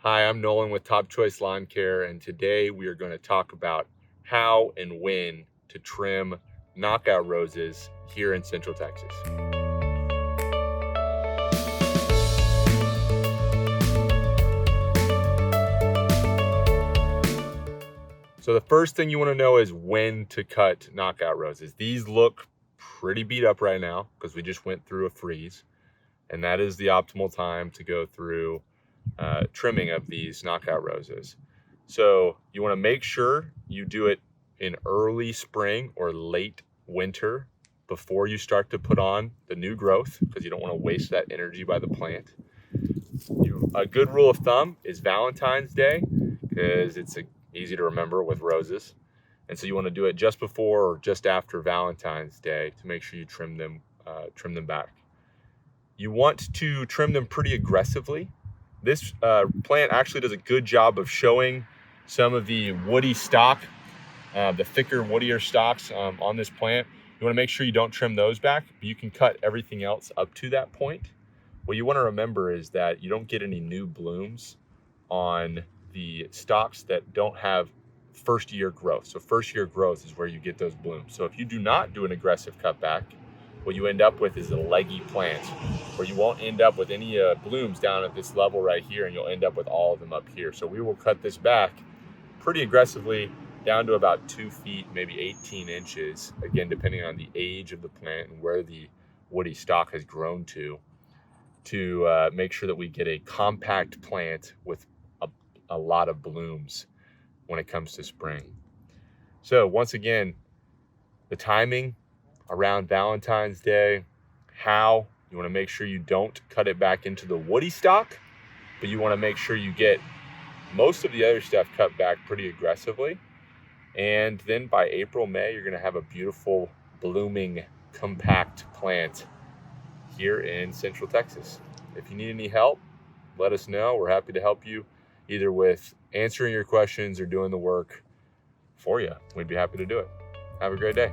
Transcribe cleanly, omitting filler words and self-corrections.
Hi, I'm Nolan with Top Choice Lawn Care, and today we are going to talk about how and when to trim knockout roses here in Central Texas. So the first thing you want to know is when to cut knockout roses. These look pretty beat up right now because we just went through a freeze, and that is the optimal time to go through trimming of these knockout roses. So you want to make sure you do it in early spring or late winter before you start to put on the new growth, because you don't want to waste that energy by the plant. A good rule of thumb is Valentine's Day, because it's easy to remember with roses. And so you want to do it just before or just after Valentine's Day to make sure you trim them back. You want to trim them pretty aggressively. This plant actually does a good job of showing some of the woody stock, the thicker, woodier stalks on this plant. You want to make sure you don't trim those back, but you can cut everything else up to that point. What you want to remember is that you don't get any new blooms on the stalks that don't have first year growth. So first year growth is where you get those blooms. So if you do not do an aggressive cutback, what you end up with is a leggy plant, where you won't end up with any blooms down at this level right here, and you'll end up with all of them up here. So we will cut this back pretty aggressively down to about 2 feet, maybe 18 inches, again, depending on the age of the plant and where the woody stalk has grown to make sure that we get a compact plant with a lot of blooms when it comes to spring. So once again, the timing around Valentine's Day, how you want to make sure you don't cut it back into the woody stalk, but you want to make sure you get most of the other stuff cut back pretty aggressively. And then by April, May, you're going to have a beautiful blooming compact plant here in Central Texas. If you need any help, let us know. We're happy to help you either with answering your questions or doing the work for you. We'd be happy to do it. Have a great day.